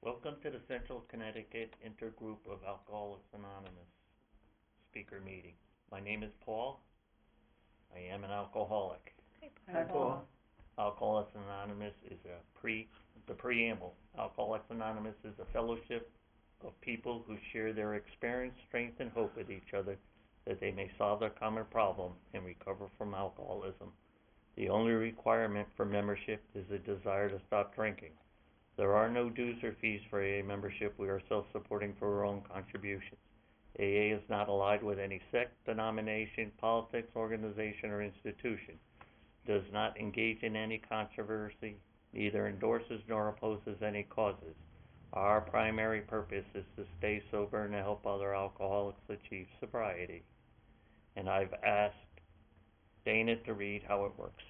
Welcome to the Central Connecticut Intergroup of Alcoholics Anonymous speaker meeting. My name is Paul. I am an alcoholic. Hi, Paul. Alcoholics Anonymous is the preamble. Alcoholics Anonymous is a fellowship of people who share their experience, strength, and hope with each other that they may solve their common problem and recover from alcoholism. The only requirement for membership is a desire to stop drinking. There are no dues or fees for AA membership. We are self-supporting for our own contributions. AA is not allied with any sect, denomination, politics, organization, or institution. Does not engage in any controversy, neither endorses nor opposes any causes. Our primary purpose is to stay sober and to help other alcoholics achieve sobriety. And I've asked Dana to read how it works.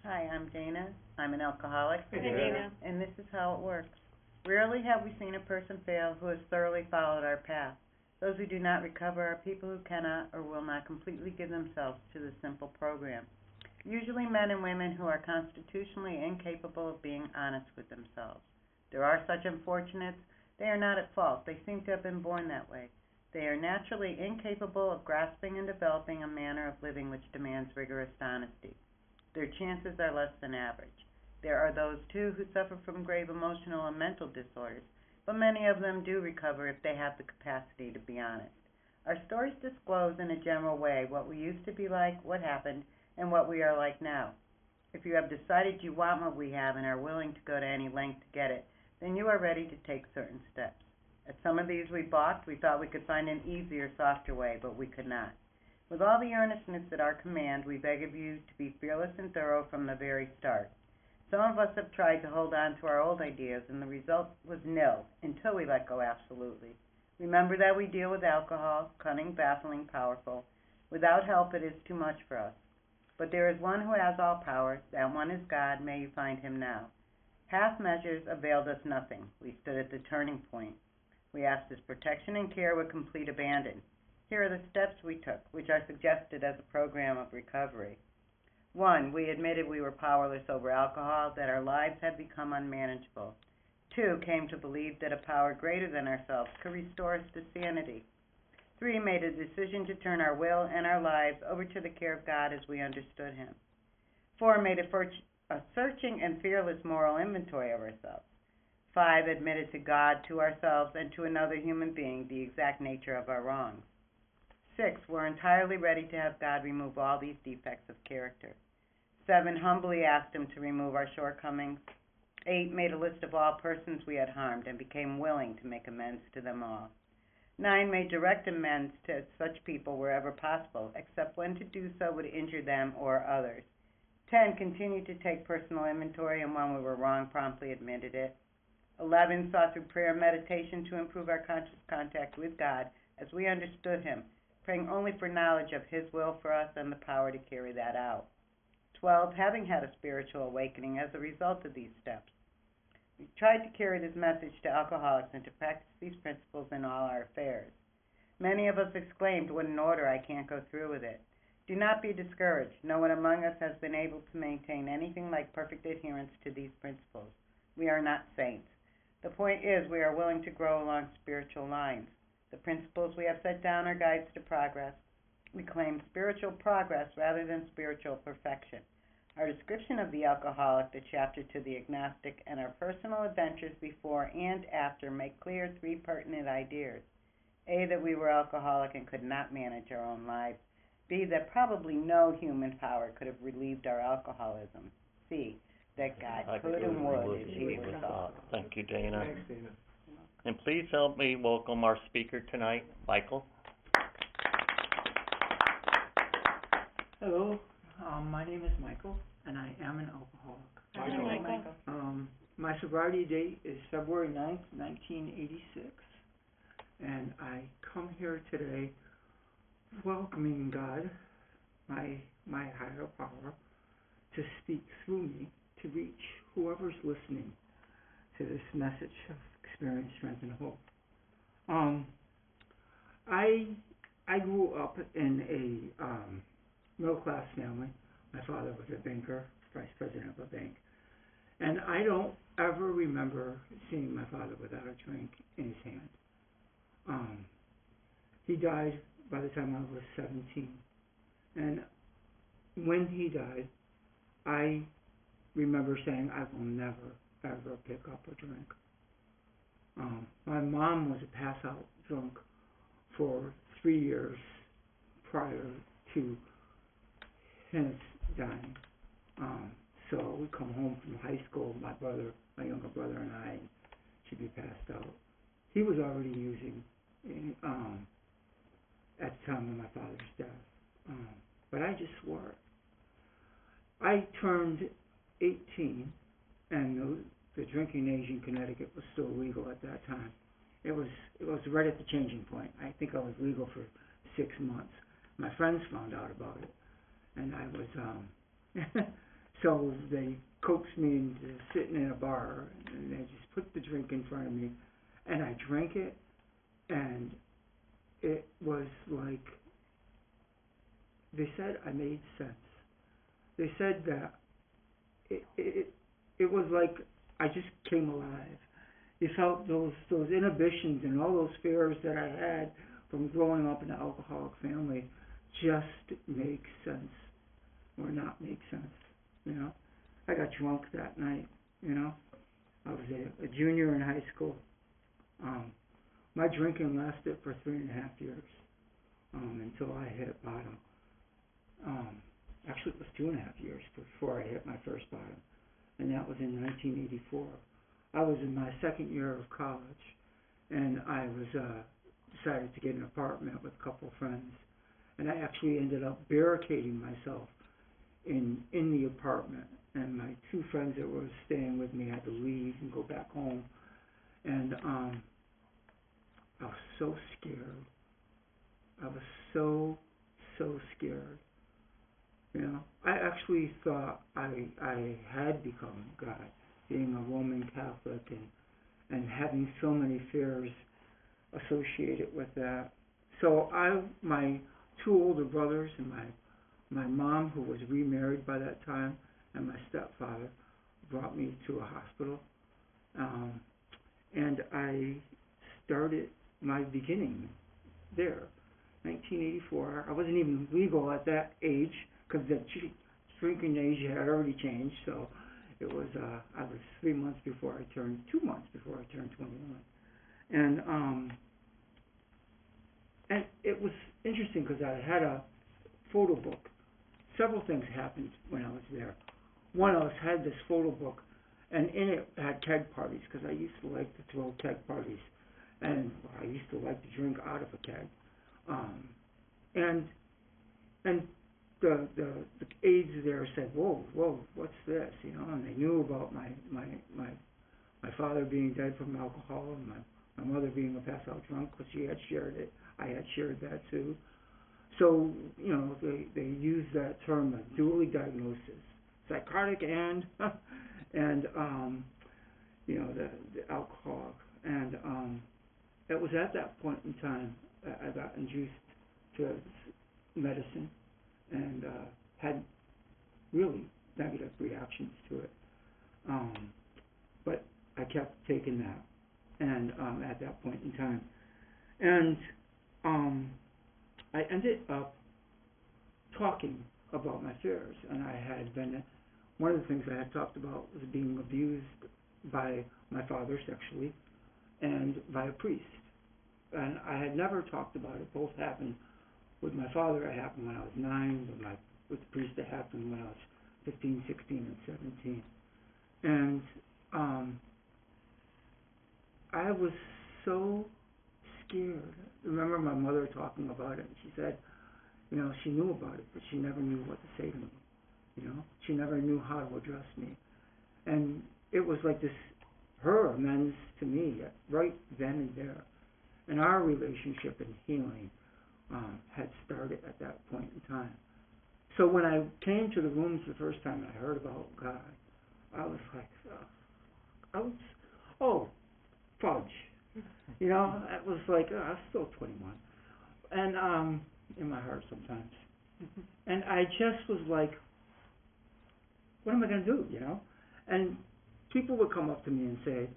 Hi, I'm Dana. I'm an alcoholic. Hey, Dana. And this is how it works. Rarely have we seen a person fail who has thoroughly followed our path. Those who do not recover are people who cannot or will not completely give themselves to the simple program. Usually men and women who are constitutionally incapable of being honest with themselves. There are such unfortunates. They are not at fault. They seem to have been born that way. They are naturally incapable of grasping and developing a manner of living which demands rigorous honesty. Their chances are less than average. There are those, too, who suffer from grave emotional and mental disorders, but many of them do recover if they have the capacity to be honest. Our stories disclose in a general way what we used to be like, what happened, and what we are like now. If you have decided you want what we have and are willing to go to any length to get it, then you are ready to take certain steps. At some of these we balked. We thought we could find an easier, softer way, but we could not. With all the earnestness at our command, we beg of you to be fearless and thorough from the very start. Some of us have tried to hold on to our old ideas, and the result was nil until we let go absolutely. Remember that we deal with alcohol, cunning, baffling, powerful. Without help, it is too much for us. But there is one who has all power. That one is God. May you find him now. Half measures availed us nothing. We stood at the turning point. We asked his protection and care with complete abandon. Here are the steps we took, which are suggested as a program of recovery. 1. We admitted we were powerless over alcohol, that our lives had become unmanageable. 2. Came to believe that a power greater than ourselves could restore us to sanity. 3. Made a decision to turn our will and our lives over to the care of God as we understood him. 4. Made a searching and fearless moral inventory of ourselves. 5. Admitted to God, to ourselves, and to another human being the exact nature of our wrongs. 6. We're entirely ready to have God remove all these defects of character. 7. Humbly asked him to remove our shortcomings. 8. Made a list of all persons we had harmed and became willing to make amends to them all. 9. Made direct amends to such people wherever possible, except when to do so would injure them or others. 10. Continued to take personal inventory, and when we were wrong, promptly admitted it. 11. Sought through prayer and meditation to improve our conscious contact with God as we understood him, praying only for knowledge of his will for us and the power to carry that out. 12. Having had a spiritual awakening as a result of these steps. We tried to carry this message to alcoholics and to practice these principles in all our affairs. Many of us exclaimed, "What an order, I can't go through with it." Do not be discouraged. No one among us has been able to maintain anything like perfect adherence to these principles. We are not saints. The point is, we are willing to grow along spiritual lines. The principles we have set down are guides to progress. We claim spiritual progress rather than spiritual perfection. Our description of the alcoholic, the chapter to the agnostic, and our personal adventures before and after make clear 3 pertinent ideas. A, that we were alcoholic and could not manage our own lives. B, that probably no human power could have relieved our alcoholism. C, that God could and would if he was all. Thank you, Dana. Thanks, Dana. And please help me welcome our speaker tonight, Michael. Hello, my name is Michael, and I am an alcoholic. Hi, Michael. My sobriety date is February 9th, 1986, and I come here today welcoming God, my higher power, to speak through me to reach whoever's listening to this message of experience, strength, and hope. I grew up in a middle-class family. My father was a banker, vice president of a bank. And I don't ever remember seeing my father without a drink in his hand. He died by the time I was 17. And when he died, I remember saying, I will never, ever pick up a drink. My mom was a pass-out drunk for 3 years prior to his dying. So we'd come home from high school, my younger brother and I, and she'd be passed out. He was already using at the time of my father's death. But I just swore it. I turned 18, and the drinking age in Connecticut was still legal at that time. It was right at the changing point. I think I was legal for 6 months. My friends found out about it, and I was so they coaxed me into sitting in a bar, and they just put the drink in front of me, and I drank it, and it was like they said I made sense. They said that it was like I just came alive. You felt those inhibitions and all those fears that I had from growing up in an alcoholic family just make sense or not make sense, you know. I got drunk that night, you know. I was a junior in high school. My drinking lasted for 3.5 years until I hit bottom. Actually, it was 2.5 years before I hit my first bottom, and that was in 1984. I was in my second year of college, and I was decided to get an apartment with a couple of friends, and I actually ended up barricading myself in the apartment, and my 2 friends that were staying with me had to leave and go back home, and I was so scared. I was so scared. You know, I actually thought I had become God, being a Roman Catholic and having so many fears associated with that. So my 2 older brothers and my mom, who was remarried by that time, and my stepfather brought me to a hospital, and I started my beginning there. 1984. I wasn't even legal at that age because the drinking age had already changed. So it was I was 2 months before I turned 21, and it was interesting because I had a photo book. Several things happened when I was there. One, I had this photo book, and in it had keg parties because I used to like to throw keg parties, and I used to like to drink out of a keg. And the aides there said, whoa, what's this? You know, and they knew about my father being dead from alcohol and my mother being a pass-out drunk because she had shared it. I had shared that too. So, you know, they used that term, a dually diagnosis, psychotic and you know, the alcoholic. And it was at that point in time that I got induced to medicine and had really negative reactions to it. But I kept taking that, and at that point in time, and I ended up talking about my fears, and I had been, one of the things I had talked about was being abused by my father sexually and by a priest. And I had never talked about it. Both happened with my father. It happened when I was 9. With the priest, it happened when I was 15, 16, and 17. And I was so scared. I remember my mother talking about it, and she said, you know, she knew about it, but she never knew what to say to me. You know, she never knew how to address me. And it was like this, her amends to me right then and there. And our relationship and healing had started at that point in time. So when I came to the rooms the first time I heard about God, I was like, fudge. You know, it was like, I was still 21. And in my heart sometimes. And I just was like, what am I going to do, you know? And people would come up to me and say,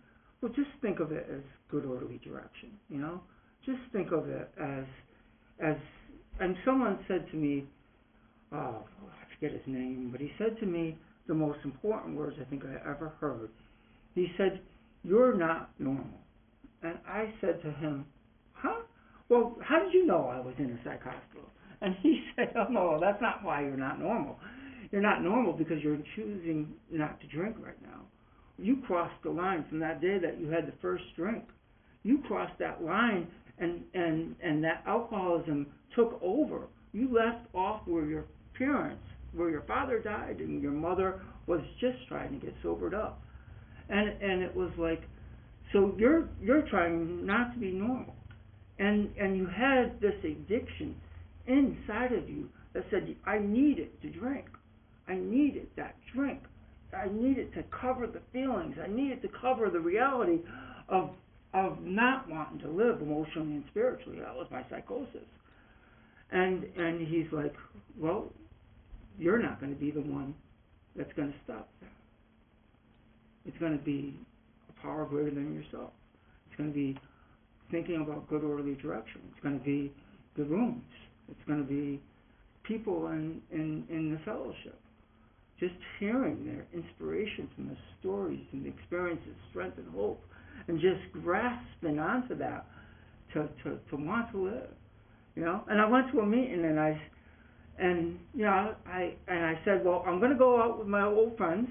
well, just think of it as good orderly direction, you know? Just think of it as, and someone said to me, oh, I forget his name, but he said to me the most important words I think I ever heard. He said, you're not normal. And I said to him, huh? Well, how did you know I was in a psych hospital? And he said, oh, no, that's not why you're not normal. You're not normal because you're choosing not to drink right now. You crossed the line from that day that you had the first drink. You crossed that line, and that alcoholism took over. You left off where your parents, where your father died and your mother was just trying to get sobered up. And it was like, so you're trying not to be normal. And you had this addiction inside of you that said, I needed to drink. I needed that drink. I needed to cover the feelings. I needed to cover the reality of not wanting to live emotionally and spiritually. That was my psychosis. And he's like, well, you're not going to be the one that's going to stop that. It's going to be a power greater than yourself. It's going to be thinking about good orderly direction. It's going to be the rooms. It's going to be people in the fellowship. Just hearing their inspirations and the stories and the experiences, strength and hope, and just grasping onto that to want to live, you know. And I went to a meeting and I said, well, I'm going to go out with my old friends,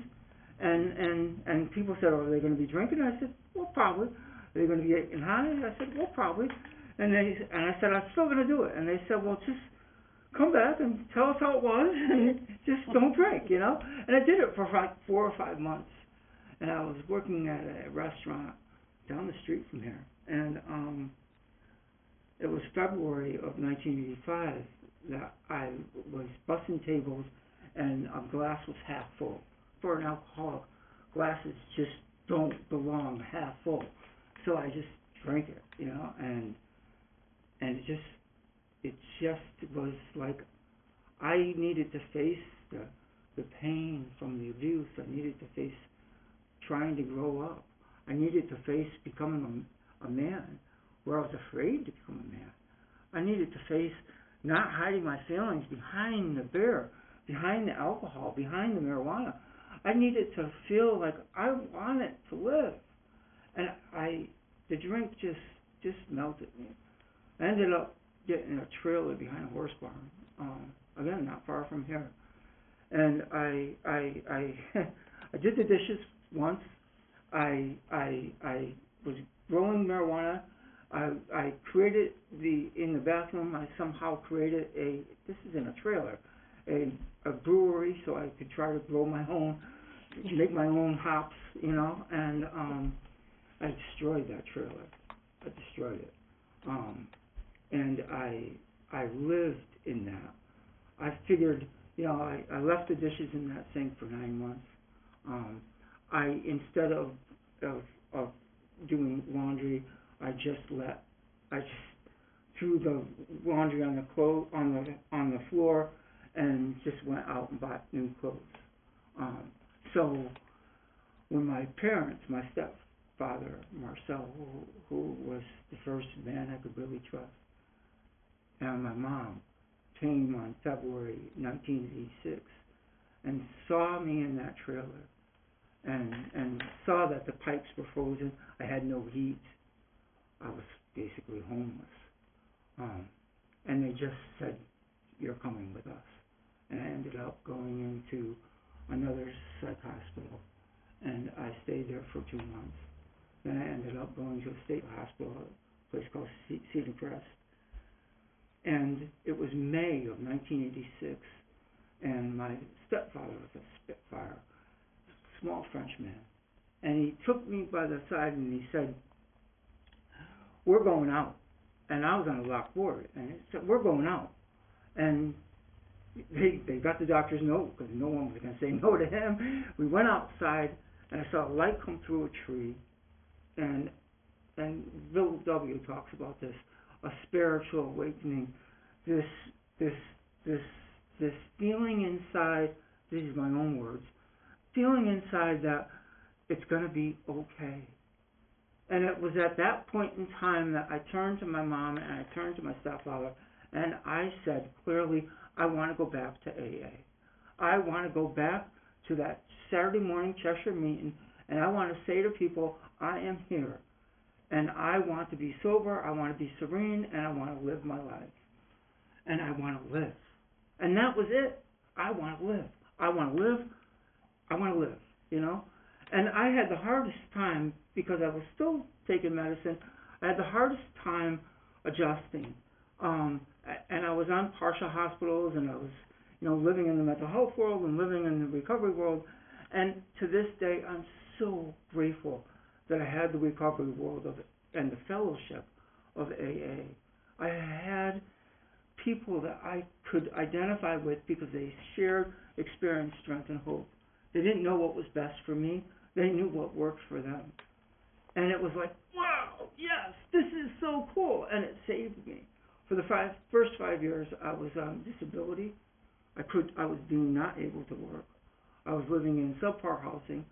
and people said, oh, are they going to be drinking? And I said, well, probably. Are they going to be getting high? And I said, well, probably. And I said, I'm still going to do it. And they said, well, just come back and tell us how it was, and just don't drink, you know. And I did it for like 4 or 5 months, and I was working at a restaurant down the street from here, and it was February of 1985 that I was bussing tables, and a glass was half full. For an alcoholic, glasses just don't belong half full, so I just drank it, you know, and it just was like I needed to face the pain from the abuse. I needed to face trying to grow up. I needed to face becoming a man where I was afraid to become a man. I needed to face not hiding my feelings behind the beer, behind the alcohol, behind the marijuana. I needed to feel like I wanted to live. And the drink just melted me. I ended up getting a trailer behind a horse barn, again, not far from here. And I I did the dishes once. I was growing marijuana. I created in the bathroom. I somehow created this is in a trailer, a brewery, so I could try to grow my own, make my own hops, you know. And I destroyed that trailer. I destroyed it. And I lived in that. I figured, you know, I left the dishes in that sink for 9 months. Instead of doing laundry, I just threw the laundry on the floor and just went out and bought new clothes. So when my parents, my stepfather Marcel, who was the first man I could really trust, and my mom came on February 1986 and saw me in that trailer and saw that the pipes were frozen. I had no heat. I was basically homeless. And they just said, "You're coming with us." And I ended up going into another psych hospital, and I stayed there for 2 months. Then I ended up going to a state hospital, a place called Cedar Crest. And it was May of 1986, and my stepfather was a Spitfire, small French man. And he took me by the side and he said, "We're going out." And I was on a locked ward, and he said, "We're going out." And they got the doctor's note, because no one was going to say no to him. We went outside, and I saw a light come through a tree, and Bill W. talks about this, a spiritual awakening, this feeling inside, these are my own words, feeling inside that it's going to be okay. And it was at that point in time that I turned to my mom and I turned to my stepfather and I said clearly, I want to go back to AA. I want to go back to that Saturday morning Cheshire meeting, and I want to say to people, I am here, and I want to be sober, I want to be serene, and I want to live my life. And I want to live. And that was it. I want to live. I want to live. I want to live, you know? And I had the hardest time, because I was still taking medicine, I had the hardest time adjusting. And I was on partial hospitals, and I was, you know, living in the mental health world and living in the recovery world. And to this day, I'm so grateful that I had the recovery world of it and the fellowship of AA. I had people that I could identify with because they shared experience, strength, and hope. They didn't know what was best for me. They knew what worked for them. And it was like, wow, yes, this is so cool. And it saved me. For the first 5 years, I was on disability. I was not able to work. I was living in subpar housing.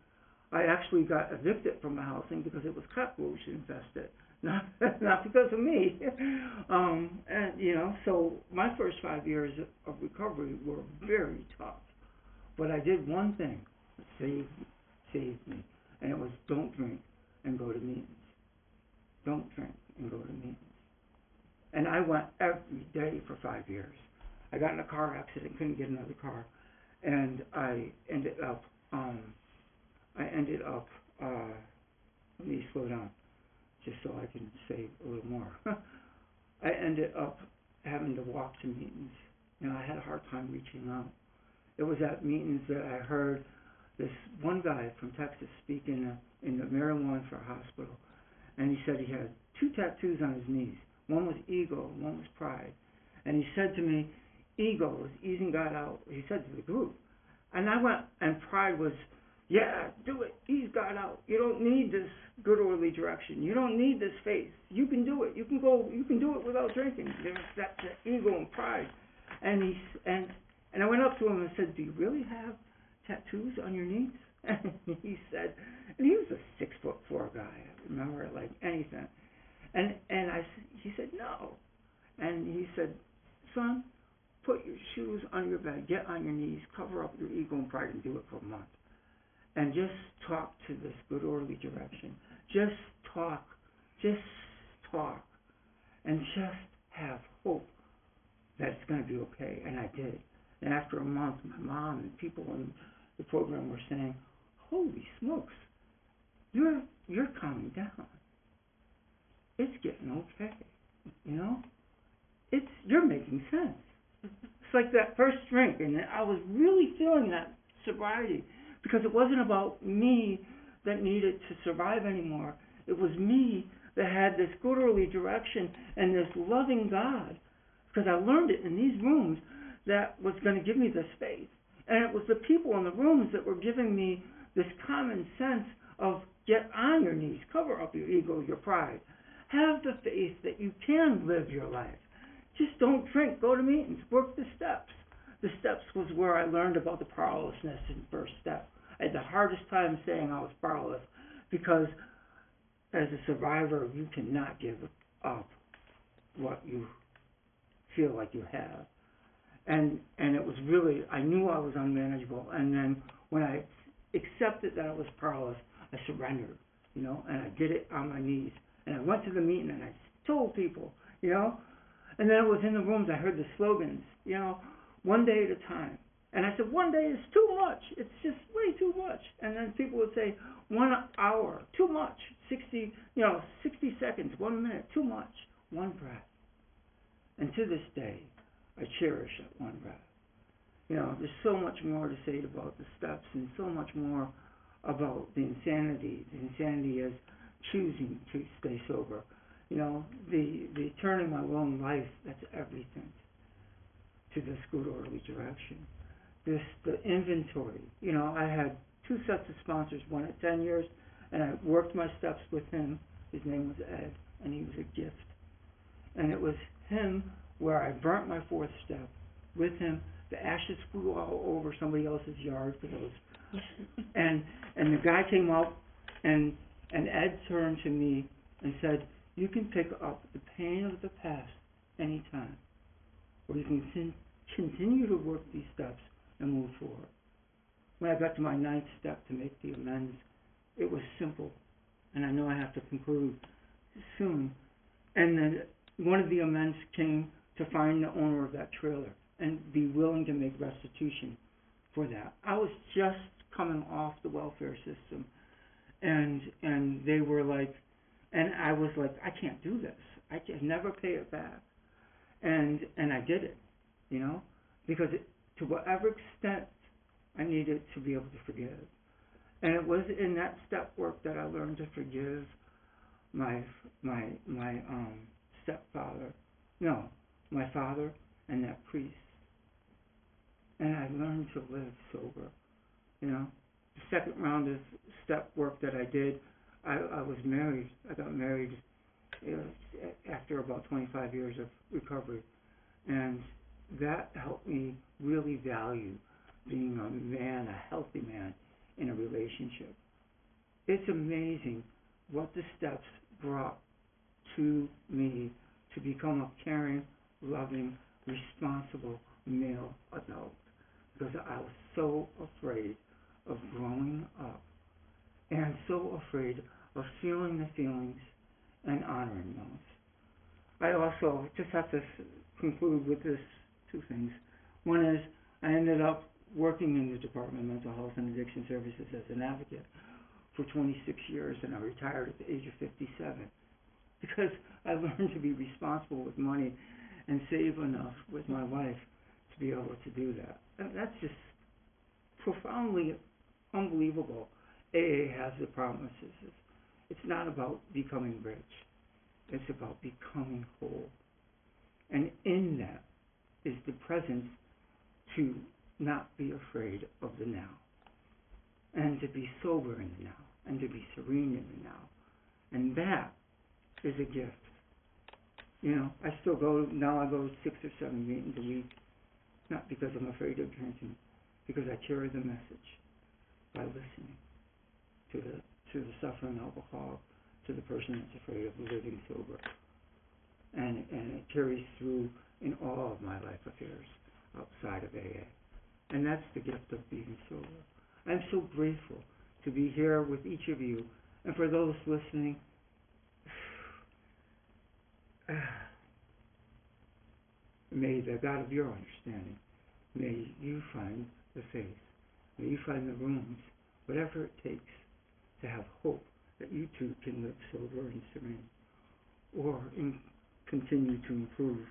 I actually got evicted from my housing because it was cockroach infested, not because of me. And you know, so my first 5 years of recovery were very tough. But I did one thing that saved me, and it was don't drink and go to meetings. Don't drink and go to meetings. And I went every day for 5 years. I got in a car accident, couldn't get another car, and I ended up, let me slow down, just so I can say a little more. I ended up having to walk to meetings. You know, I had a hard time reaching out. It was at meetings that I heard this one guy from Texas speak in the marijuana for a hospital, and he said he had 2 tattoos on his knees. One was ego, and one was pride. And he said to me, ego was easing God out. He said to the group. And I went, and pride was, yeah, do it, ease God out. You don't need this good orderly direction. You don't need this faith. You can do it. You can do it without drinking. There's that ego and pride. And I went up to him and said, do you really have tattoos on your knees? And he said, and he was a 6'4" guy. I remember it like anything. And he said, no. And he said, son, put your shoes on your bed, get on your knees, cover up your ego and pride, and do it for a month. And just talk to this good orderly direction. Just talk. And just have hope that it's going to be okay. And I did. And after a month, my mom and people in the program were saying, holy smokes, you're calming down. It's getting okay, you know? You're making sense. It's like that first drink, and I was really feeling that sobriety because it wasn't about me that needed to survive anymore. It was me that had this good early direction and this loving God, because I learned it in these rooms, that was going to give me this faith. And it was the people in the rooms that were giving me this common sense of get on your knees, cover up your ego, your pride. Have the faith that you can live your life. Just don't drink, go to meetings, work the steps. The steps was where I learned about the powerlessness in first step. I had the hardest time saying I was powerless because as a survivor, you cannot give up what you feel like you have. And it was really, I knew I was unmanageable. And then when I accepted that I was powerless, I surrendered, you know, and I did it on my knees. And I went to the meeting and I told people, you know, and then I was in the rooms, I heard the slogans, you know, one day at a time. And I said, one day is too much. It's just way too much. And then people would say, 1 hour, too much. 60 seconds, 1 minute, too much. One breath. And to this day, I cherish that one breath. You know, there's so much more to say about the steps and so much more about the insanity. The insanity is choosing to stay sober. You know, the turning my own life, that's everything to this good orderly direction. The inventory. You know, I had 2 sets of sponsors, one at 10 years, and I worked my steps with him. His name was Ed, and he was a gift. And it was him where I burnt my 4th step with him. The ashes flew all over somebody else's yard because it was, and the guy came out and Ed turned to me and said, you can pick up the pain of the past anytime, or you can continue to work these steps and move forward. When I got to my 9th step to make the amends, it was simple, and I know I have to conclude soon. And then one of the amends came to find the owner of that trailer and be willing to make restitution for that. I was just coming off the welfare system, and they were like, and I was like, I can't do this. I can never pay it back. And I did it, because to whatever extent I needed to be able to forgive. And it was in that step work that I learned to forgive my father and that priest. And I learned to live sober, The second round of step work that I did, I was married. I got married after about 25 years of recovery. And that helped me really value being a man, a healthy man in a relationship. It's amazing what the steps brought to me to become a caring, loving, responsible male adult, because I was so afraid of growing up and so afraid of feeling the feelings and honoring those. I also just have to conclude with this 2 things. One is I ended up working in the Department of Mental Health and Addiction Services as an advocate for 26 years, and I retired at the age of 57 because I learned to be responsible with money and save enough with my wife to be able to do that. And that's just profoundly unbelievable. AA has the promises. It's not about becoming rich. It's about becoming whole. And in that is the presence to not be afraid of the now, and to be sober in the now, and to be serene in the now. And that is a gift. I still go, now I go 6 or 7 meetings a week, not because I'm afraid of drinking, because I carry the message by listening to the suffering alcoholic, to the person that's afraid of living sober. And it carries through in all of my life affairs outside of AA. And that's the gift of being sober. I'm so grateful to be here with each of you. And for those listening, may the God of your understanding, may you find the faith, may you find the rooms, whatever it takes to have hope that you too can live sober and serene, or continue to improve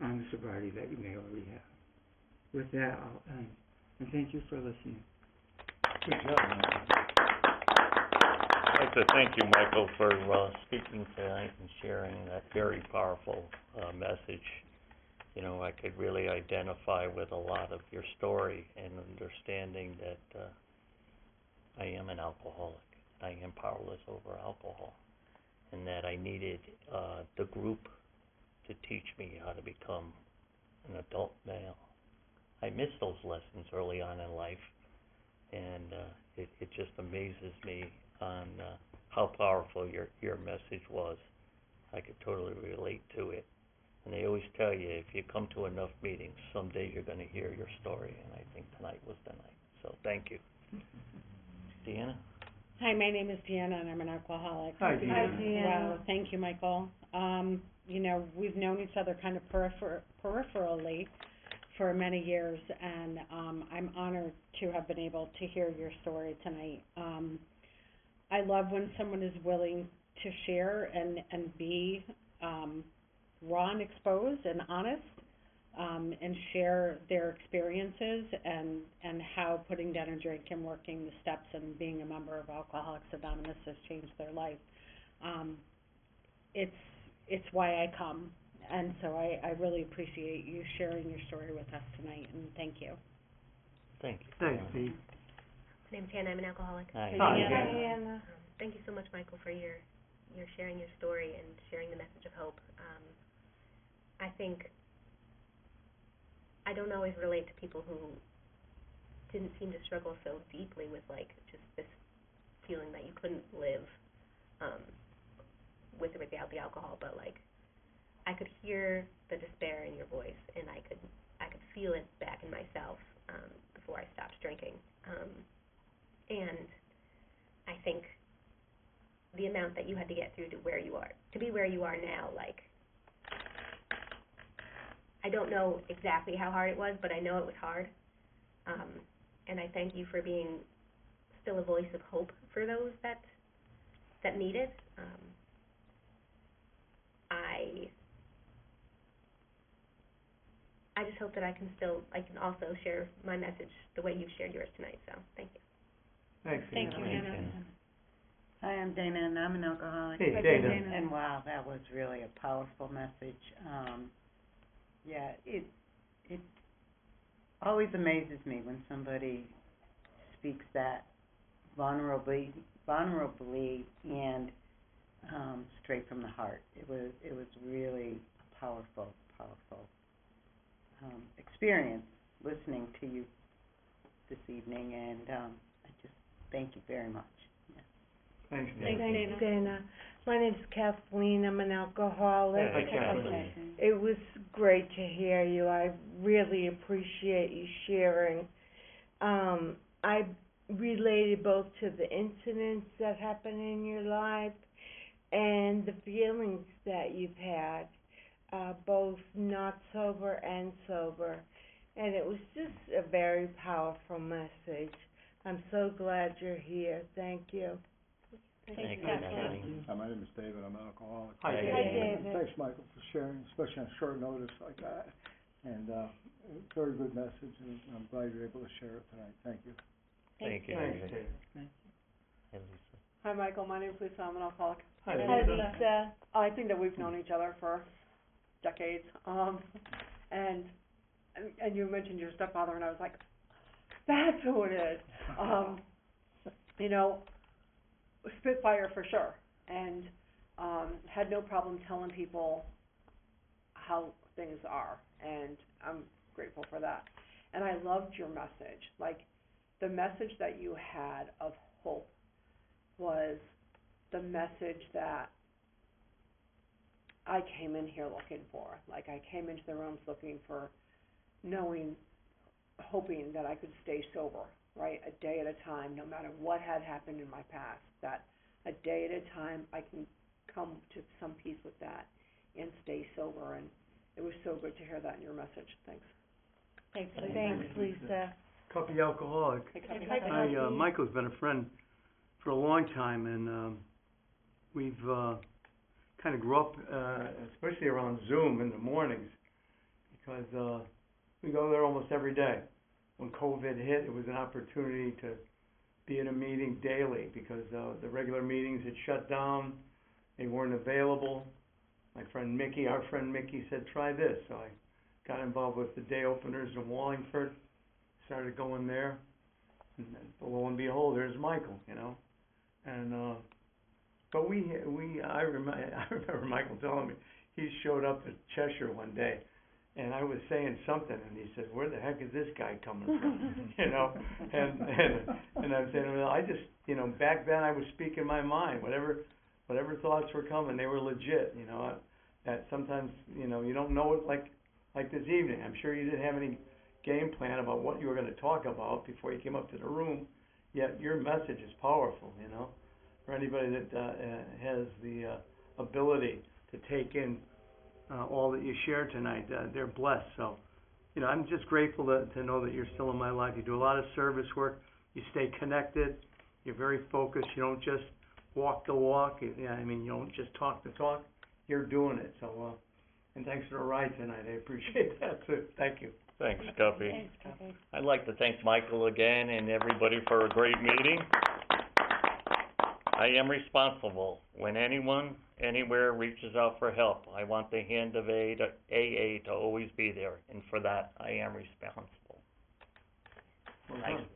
on the sobriety that you may already have. With that, I'll end. And thank you for listening. Good job, I'd like to thank you, Michael, for speaking tonight and sharing that very powerful message. I could really identify with a lot of your story and understanding that I am an alcoholic. I am powerless over alcohol, and that I needed the group to teach me how to become an adult male. I missed those lessons early on in life, and it just amazes me on how powerful your message was. I could totally relate to it. And they always tell you, if you come to enough meetings, someday you're going to hear your story, and I think tonight was the night. So thank you. Deanna? Hi, my name is Deanna, and I'm an alcoholic. Hi, Deanna. Hi, Deanna. Well, thank you, Michael. We've known each other kind of peripherally for many years, and I'm honored to have been able to hear your story tonight. I love when someone is willing to share and be raw and exposed and honest, and share their experiences and how putting down a drink and working the steps and being a member of Alcoholics Anonymous has changed their life. It's why I come, and so I really appreciate you sharing your story with us tonight, and thank you. Thank you. Thanks, Pete. My name's Hannah. I'm an alcoholic. Hi. Hi, Deanna. Thank you so much, Michael, for your sharing your story and sharing the message of hope. I think I don't always relate to people who didn't seem to struggle so deeply with just this feeling that you couldn't live, with or without the alcohol, but like, I could hear the despair in your voice, and I could feel it back in myself, before I stopped drinking. And I think the amount that you had to get through to be where you are now, like, I don't know exactly how hard it was, but I know it was hard. And I thank you for being still a voice of hope for those that need it. I just hope that I can also share my message the way you've shared yours tonight, so thank you. Thanks. Thank you, Hannah. Hi, I'm Dana, and I'm an alcoholic. Hey, Hi, Dana. Dana. And wow, that was really a powerful message. Yeah, it always amazes me when somebody speaks that vulnerably and straight from the heart. It was really a powerful experience listening to you this evening, and I just thank you very much. Thanks, Thanks, Dana. Dana. Dana. My name's Kathleen. I'm an alcoholic. Hi, Kathleen. It was great to hear you. I really appreciate you sharing. I related both to the incidents that happened in your life and the feelings that you've had, both not sober and sober. And it was just a very powerful message. I'm so glad you're here. Thank you. Thank you, Kathleen. Kathleen. Hi, my name is David. I'm an alcoholic. Hi, Hi, David. Hi, David. Thanks, Michael, for sharing, especially on short notice like that. And very good message, and I'm glad you're able to share it tonight. Thank you. Thank you, Thanks, David. David. And Lisa. Hi, Michael. My name's Lisa. I'm an alcoholic. Hi, Hi, Lisa. Lisa. I think that we've known each other for decades. And you mentioned your stepfather, and I was like, that's who it is. You know, Spitfire for sure. And had no problem telling people how things are. And I'm grateful for that. And I loved your message. Like, the message that you had of hope was the message that I came in here looking for. Like, I came into the rooms looking for, hoping that I could stay sober, right, a day at a time, no matter what had happened in my past, that a day at a time I can come to some peace with that and stay sober. And it was so good to hear that in your message. Thanks. Thanks, Lisa. Coffee alcoholic. Hey, Cubby. Michael's been a friend for a long time, and we've kind of grew up, especially around Zoom in the mornings, because we go there almost every day. When COVID hit, it was an opportunity to be in a meeting daily because the regular meetings had shut down. They weren't available. Our friend Mickey said, try this. So I got involved with the day openers in Wallingford, started going there, and then, lo and behold, there's Michael, you know. And but I remember Michael telling me he showed up at Cheshire one day, and I was saying something, and he said, "Where the heck is this guy coming from?" You know, and I'm saying, well, I just, you know, back then I was speaking my mind, whatever thoughts were coming, they were legit, you know. That sometimes, you know, you don't know it like this evening. I'm sure you didn't have any game plan about what you were going to talk about before you came up to the room, yet your message is powerful, you know. For anybody that has the ability to take in all that you share tonight, they're blessed. So, you know, I'm just grateful to know that you're still in my life. You do a lot of service work. You stay connected. You're very focused. You don't just walk the walk. You don't just talk the talk. You're doing it. So, and thanks for the ride tonight. I appreciate that too. Thank you. Thanks, Guppy. I'd like to thank Michael again and everybody for a great meeting. I am responsible. When anyone, anywhere reaches out for help, I want the hand of AA to always be there, and for that, I am responsible. Well Thanks. done.